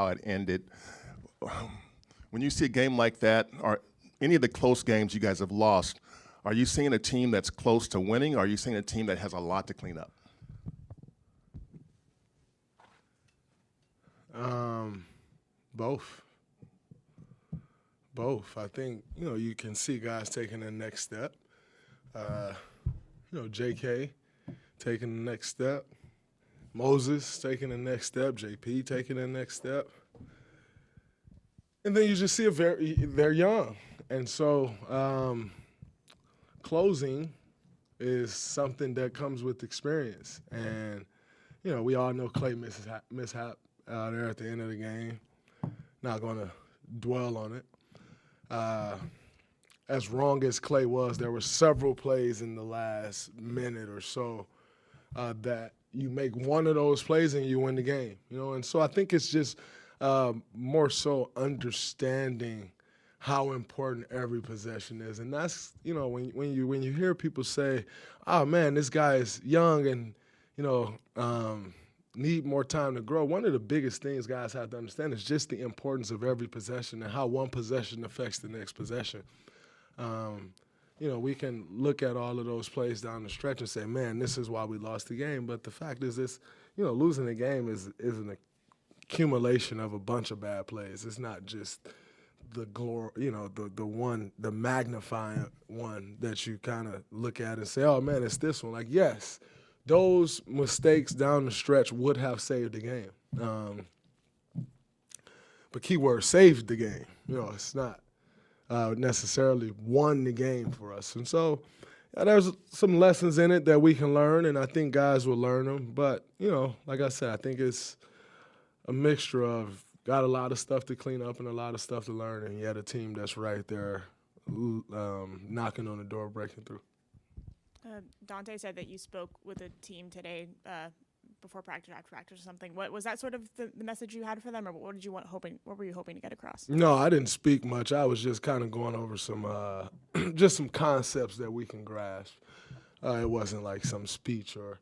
how it ended. When you see a game like that, or any of the close games you guys have lost, are you seeing a team that's close to winning, or are you seeing a team that has a lot to clean up? Both. Both. I think, you can see guys taking the next step. JK taking the next step. Moses taking the next step. JP taking the next step. And then you just see they're young. And so closing is something that comes with experience. And, we all know Clay mishap there at the end of the game. Not going to dwell on it. As wrong as Clay was, there were several plays in the last minute or so that you make one of those plays and you win the game. And so I think it's just more so understanding how important every possession is. And that's, when you hear people say, oh, man, this guy is young and, need more time to grow. One of the biggest things guys have to understand is just the importance of every possession and how one possession affects the next possession. We can look at all of those plays down the stretch and say, man, this is why we lost the game. But the fact is this, losing the game is an accumulation of a bunch of bad plays. It's not just the the magnifying one that you kind of look at and say, oh, man, it's this one. Like, yes, those mistakes down the stretch would have saved the game. But keyword, saved the game. It's not necessarily won the game for us. And so there's some lessons in it that we can learn, and I think guys will learn them. But, like I said, I think it's a mixture of got a lot of stuff to clean up and a lot of stuff to learn, and yet a team that's right there knocking on the door, breaking through. Dante said that you spoke with the team today before practice, after practice, or something. What was that sort of the message you had for them, or what did you what were you hoping to get across? No, I didn't speak much. I was just kind of going over some just some concepts that we can grasp. It wasn't like some speech or,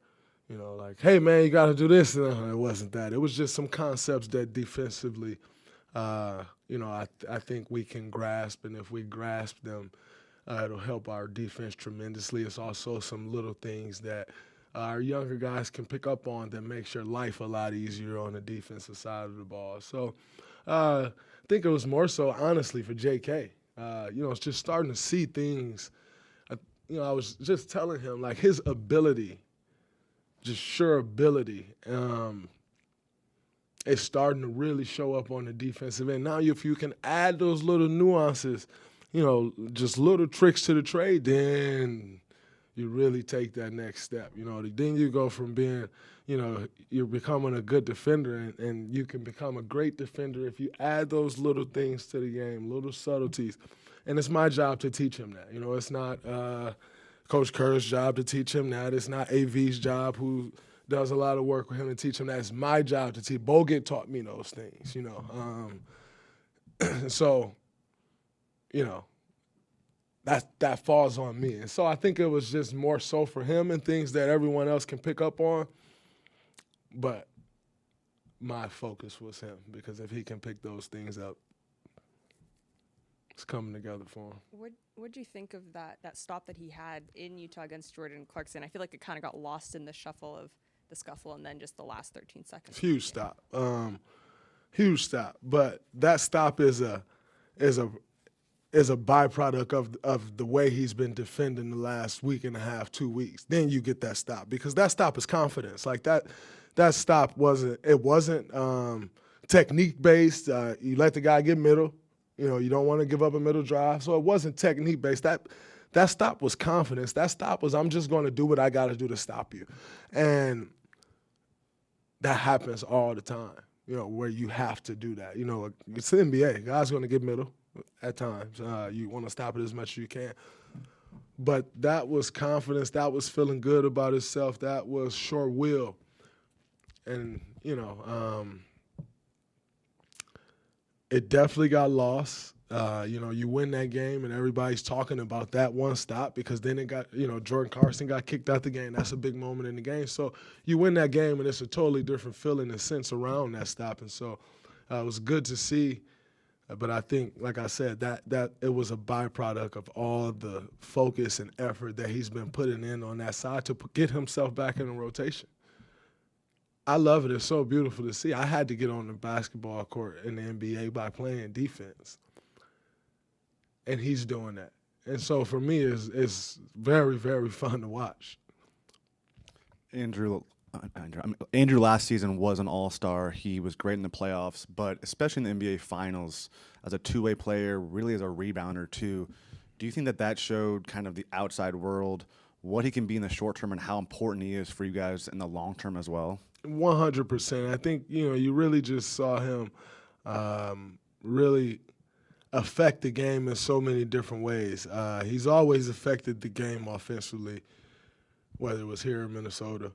like, hey, man, you got to do this. No, it wasn't that. It was just some concepts that defensively, I think we can grasp, and if we grasp them, it'll help our defense tremendously. It's also some little things that our younger guys can pick up on that makes your life a lot easier on the defensive side of the ball. So I think it was more so, honestly, for JK. It's just starting to see things. I was just telling him, like, his ability, just sheer ability, is starting to really show up on the defensive end. Now, if you can add those little nuances, just little tricks to the trade, then you really take that next step. Then you go from being, you're becoming a good defender, and you can become a great defender if you add those little things to the game, little subtleties. And it's my job to teach him that. It's not Coach Kerr's job to teach him that. It's not AV's job, who does a lot of work with him, to teach him that. It's my job to teach. Bogut taught me those things, So, that falls on me. And so I think it was just more so for him and things that everyone else can pick up on. But my focus was him, because if he can pick those things up, it's coming together for him. What'd you think of that stop that he had in Utah against Jordan Clarkson? I feel like it kind of got lost in the shuffle of the scuffle and then just the last 13 seconds. Huge stop. Huge stop. But that stop is a byproduct of the way he's been defending the last week and a half, 2 weeks. Then you get that stop, because that stop is confidence. Like that stop wasn't technique based. You let the guy get middle. You don't want to give up a middle drive. So it wasn't technique based. That stop was confidence. That stop was, I'm just going to do what I got to do to stop you. And that happens all the time, where you have to do that. It's the NBA. Guys going to get middle at times. You want to stop it as much as you can. But that was confidence. That was feeling good about himself. That was sure will. And, it definitely got lost. You win that game, and everybody's talking about that one stop, because then it got, Jordan Clarkson got kicked out the game. That's a big moment in the game. So you win that game, and it's a totally different feeling and sense around that stop. And so It was good to see, but I think, like I said, that it was a byproduct of all the focus and effort that he's been putting in on that side to get himself back in the rotation. I love it. It's so beautiful to see. I had to get on the basketball court in the NBA by playing defense, and he's doing that. And so for me, it's very, very fun to watch. Andrew last season was an all-star. He was great in the playoffs, but especially in the NBA Finals as a two-way player, really as a rebounder too. Do you think that showed kind of the outside world what he can be in the short term and how important he is for you guys in the long term as well? 100%. I think, you really just saw him really affect the game in so many different ways. He's always affected the game offensively, whether it was here in Minnesota.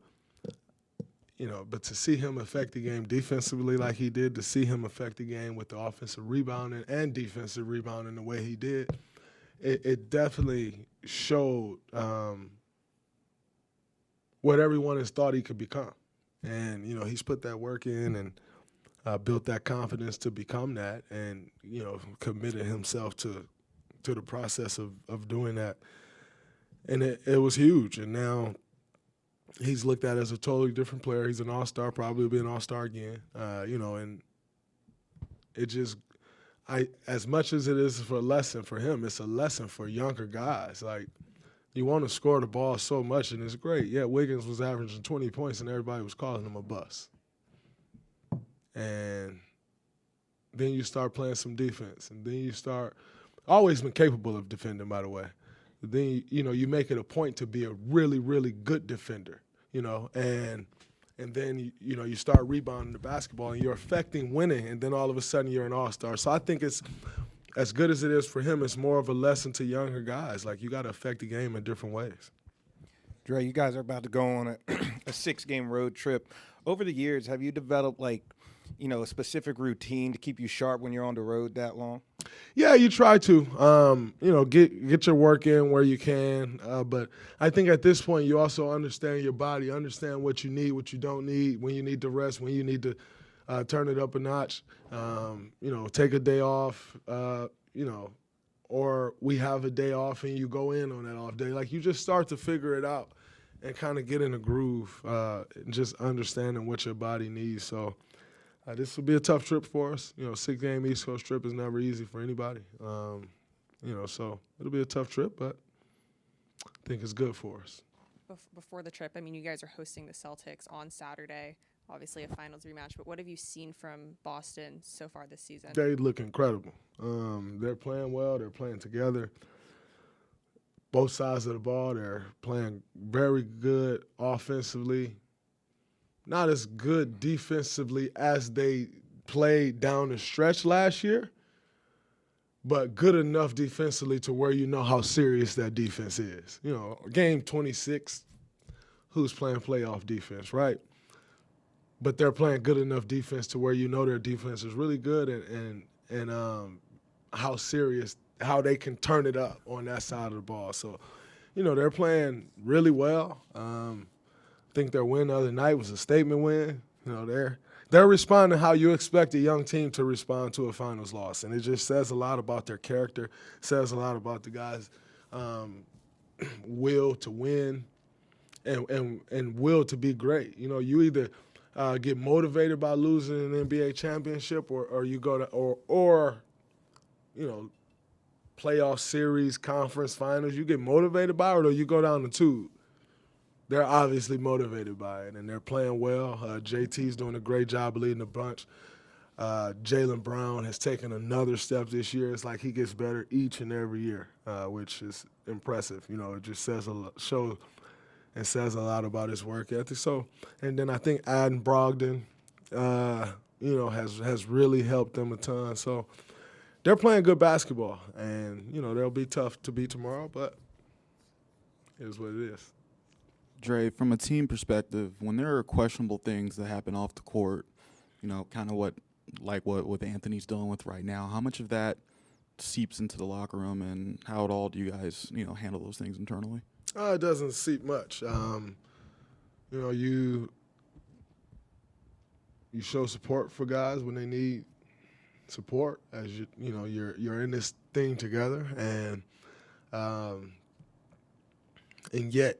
But to see him affect the game defensively like he did, to see him affect the game with the offensive rebounding and defensive rebounding the way he did, it definitely showed what everyone has thought he could become. And, he's put that work in and built that confidence to become that and, committed himself to the process of doing that. And it was huge. And now he's looked at as a totally different player. He's an all-star, probably will be an all-star again. And it just as much as it is for a lesson for him, it's a lesson for younger guys. Like, you want to score the ball so much, and it's great. Yeah, Wiggins was averaging 20 points, and everybody was calling him a bust. And then you start playing some defense, and then you start – always been capable of defending, by the way. But then, you make it a point to be a really, really good defender, and then, you start rebounding the basketball, and you're affecting winning, and then all of a sudden you're an all-star. So I think it's – as good as it is for him, it's more of a lesson to younger guys. Like, you got to affect the game in different ways. Dre, you guys are about to go on a 6-game road trip. Over the years, have you developed, a specific routine to keep you sharp when you're on the road that long? Yeah, you try to, get your work in where you can. But I think at this point you also understand your body, understand what you need, what you don't need, when you need to rest, when you need to turn it up a notch, take a day off, or we have a day off and you go in on that off day. Like, you just start to figure it out and kind of get in a groove, and just understanding what your body needs. So this will be a tough trip for us. 6-game East Coast trip is never easy for anybody. So it'll be a tough trip, but I think it's good for us. Before the trip, you guys are hosting the Celtics on Saturday. Obviously a finals rematch, but what have you seen from Boston so far this season? They look incredible. They're playing well. They're playing together. Both sides of the ball, they're playing very good offensively. Not as good defensively as they played down the stretch last year, but good enough defensively to where you know how serious that defense is. Game 26, who's playing playoff defense, right? But they're playing good enough defense to where you know their defense is really good and how serious, how they can turn it up on that side of the ball. So, they're playing really well. I think their win the other night was a statement win. They're responding how you expect a young team to respond to a finals loss, and it just says a lot about their character, says a lot about the guys' will to win and will to be great. You either get motivated by losing an NBA championship, or you go to or playoff series, conference finals. You get motivated by it, or you go down the tube. They're obviously motivated by it, and they're playing well. JT's doing a great job leading the bunch. Jaylen Brown has taken another step this year. It's like he gets better each and every year, which is impressive. It just says says a lot about his work ethic. So, and then I think Adam Brogdon, has really helped them a ton. So they're playing good basketball, and, they'll be tough to beat tomorrow, but it is what it is. Dre, from a team perspective, when there are questionable things that happen off the court, kind of what Anthony's dealing with right now, how much of that seeps into the locker room, and how at all do you guys, handle those things internally? It doesn't seep much. You show support for guys when they need support as you're in this thing together, and yet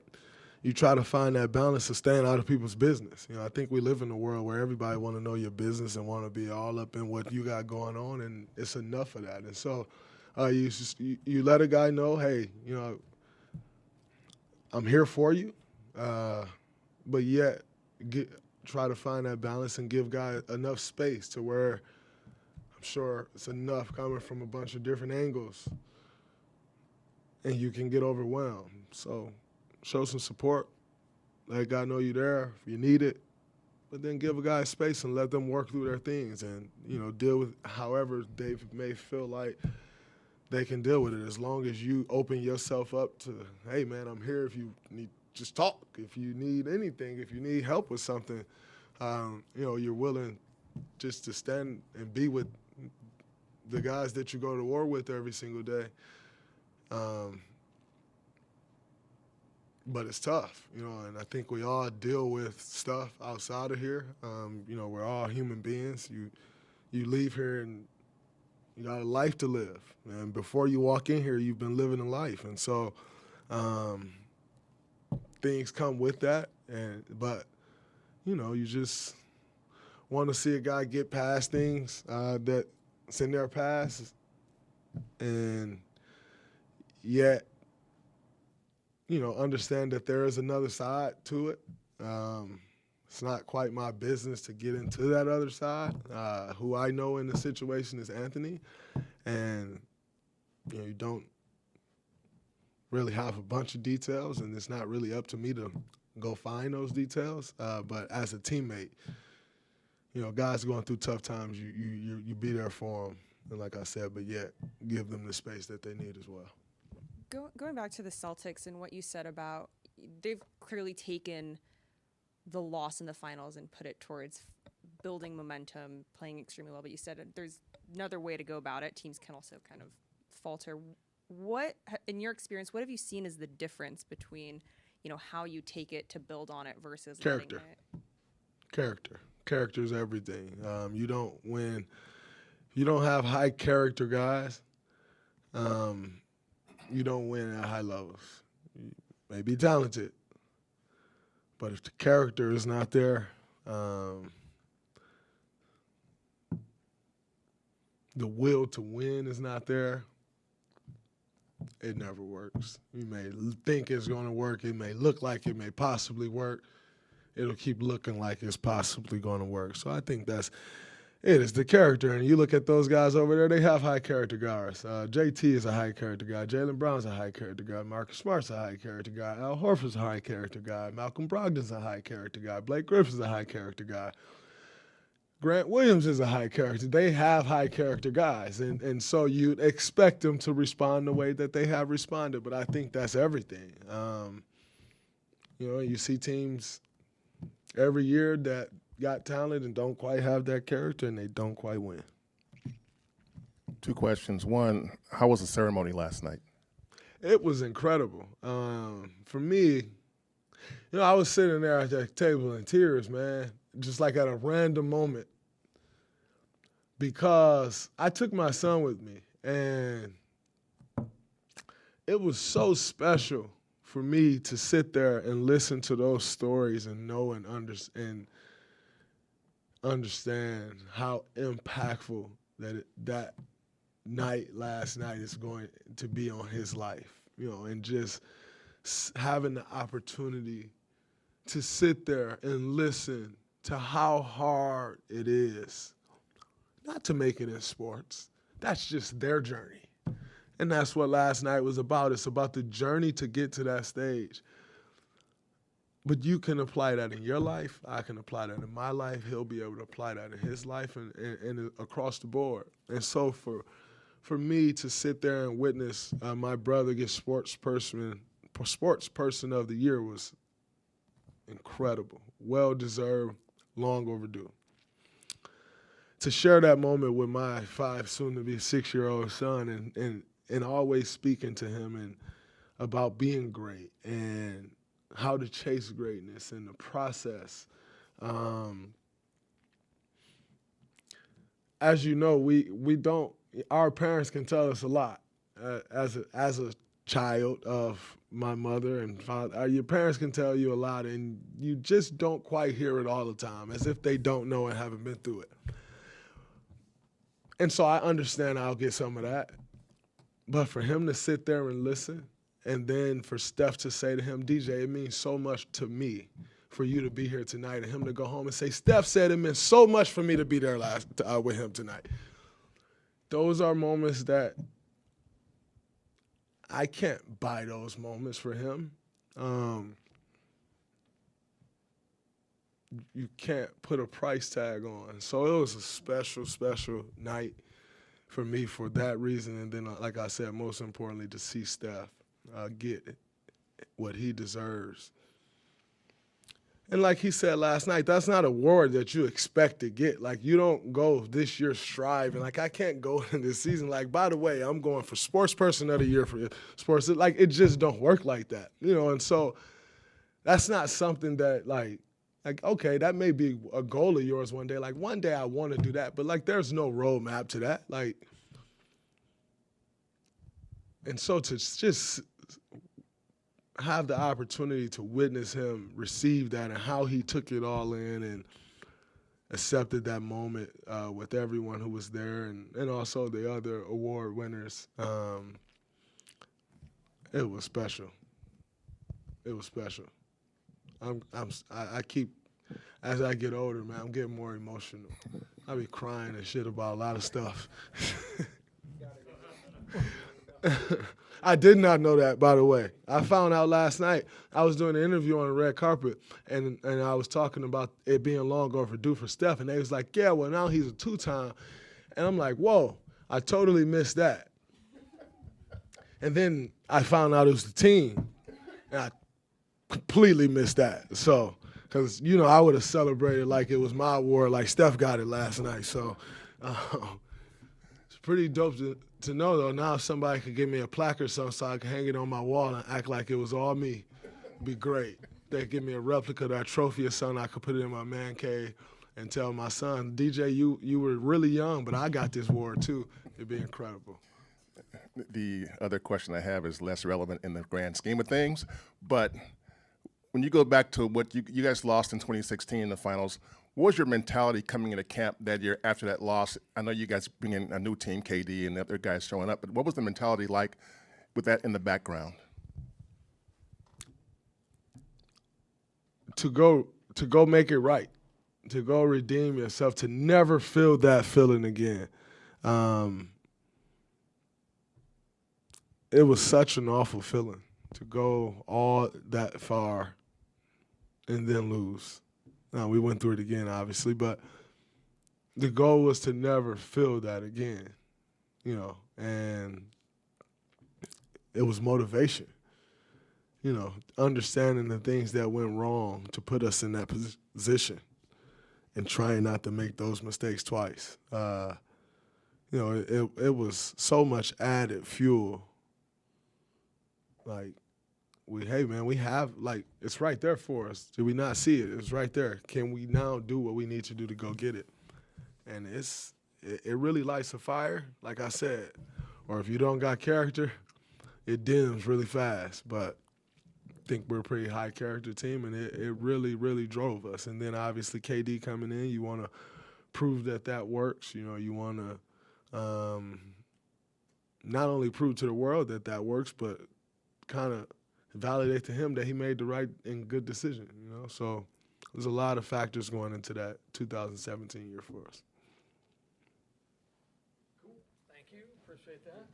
you try to find that balance of staying out of people's business. I think we live in a world where everybody want to know your business and want to be all up in what you got going on, and it's enough of that. And so you let a guy know, hey, I'm here for you, but yet try to find that balance and give guy enough space to where I'm sure it's enough coming from a bunch of different angles, and you can get overwhelmed. So show some support, let God know you're there if you need it, but then give a guy space and let them work through their things and, deal with however they may feel like they can deal with it, as long as you open yourself up to, hey, man, I'm here if you need, just talk. If you need anything, if you need help with something, you're willing just to stand and be with the guys that you go to war with every single day. But it's tough, and I think we all deal with stuff outside of here. We're all human beings. You leave here and you got a life to live. And before you walk in here, you've been living a life. And so things come with that. But you just want to see a guy get past things that's in their past, and yet understand that there is another side to it. It's not quite my business to get into that other side. Who I know in the situation is Anthony, and you don't really have a bunch of details, and it's not really up to me to go find those details. But as a teammate, guys going through tough times, you be there for them, and like I said, but yet give them the space that they need as well. Going back to the Celtics and what you said about they've clearly taken the loss in the finals and put it towards building momentum, playing extremely well. But you said there's another way to go about it. Teams can also kind of falter. What, in your experience, what have you seen as the difference between, how you take it to build on it versus character? Character is everything. You don't have high character guys. You don't win at high levels. You may be talented, but if the character is not there, the will to win is not there, it never works. You may think it's going to work. It may look like it may possibly work. It'll keep looking like it's possibly going to work. So I think it is the character. And you look at those guys over there, they have high character guys. JT is a high character guy. Jaylen Brown's a high character guy. Marcus Smart's a high character guy. Al Horford's a high character guy. Malcolm Brogdon's a high character guy. Blake Griffin's a high character guy. Grant Williams is a high character. They have high character guys. And so you'd expect them to respond the way that they have responded. But I think that's everything. You see teams every year that got talent and don't quite have that character, and they don't quite win. Two questions. One, how was the ceremony last night? It was incredible. For me, I was sitting there at that table in tears, man, just like at a random moment, because I took my son with me, and it was so special for me to sit there and listen to those stories and know and understand how impactful that last night is going to be on his life, and just having the opportunity to sit there and listen to how hard it is not to make it in sports. That's just their journey. And that's what last night was about. It's about the journey to get to that stage. But you can apply that in your life. I can apply that in my life. He'll be able to apply that in his life and across the board. And so for me to sit there and witness my brother get sports person of the year was incredible, well-deserved, long overdue. To share that moment with my 5, soon-to-be 6-year-old son and always speaking to him and about being great and how to chase greatness and the process. as you know, we don't. Our parents can tell us a lot. As a child of my mother and father, your parents can tell you a lot, and you just don't quite hear it all the time, as if they don't know and haven't been through it. And so I understand I'll get some of that. But for him to sit there and listen, and then for Steph to say to him, DJ, it means so much to me for you to be here tonight, and him to go home and say, Steph said it meant so much for me to be there with him tonight. Those are moments that I can't buy those moments for him. You can't put a price tag on. So it was a special, special night for me for that reason. And then, like I said, most importantly, to see Steph get what he deserves. And like he said last night, that's not a award that you expect to get. Like, you don't go this year striving. Like, I can't go in this season. Like, by the way, I'm going for Sports Person of the Year for sports. Like, it just don't work like that, you know. And so that's not something that, like, okay, that may be a goal of yours one day. Like, one day I want to do that. But, like, there's no roadmap to that. Like, and so to just have the opportunity to witness him receive that and how he took it all in and accepted that moment with everyone who was there and also the other award winners, it was special. It was special. I keep, as I get older, man, I'm getting more emotional. I be crying and shit about a lot of stuff. I did not know that, by the way. I found out last night. I was doing an interview on the red carpet, and I was talking about it being long overdue for Steph, and they was like, yeah, well, now he's a two-time. And I'm like, whoa, I totally missed that. And then I found out it was the team, and I completely missed that. So, because, you know, I would have celebrated like it was my award, like Steph got it last night. So it's pretty dope to know, though. Now if somebody could give me a plaque or something so I could hang it on my wall and act like it was all me, it'd be great. They'd give me a replica of that trophy or something. I could put it in my man cave and tell my son, DJ, you were really young, but I got this award too. It'd be incredible. The other question I have is less relevant in the grand scheme of things, but when you go back to what you guys lost in 2016 in the finals, what was your mentality coming into camp that year after that loss? I know you guys bring in a new team, KD, and the other guys showing up, but what was the mentality like with that in the background? To go make it right, to go redeem yourself, to never feel that feeling again. It was such an awful feeling to go all that far and then lose. Now, we went through it again, obviously, but the goal was to never feel that again, you know, and it was motivation, you know, understanding the things that went wrong to put us in that position and trying not to make those mistakes twice. You know, it was so much added fuel. Like, hey, man, we have, like, it's right there for us. Did we not see it? It's right there. Can we now do what we need to do to go get it? And it really lights a fire, like I said. Or if you don't got character, it dims really fast. But I think we're a pretty high character team, and it really, really drove us. And then obviously KD coming in, you want to prove that works. You know, you want to not only prove to the world that works, but kind of validate to him that he made the right and good decision, you know? So there's a lot of factors going into that 2017 year for us. Cool. Thank you. Appreciate that.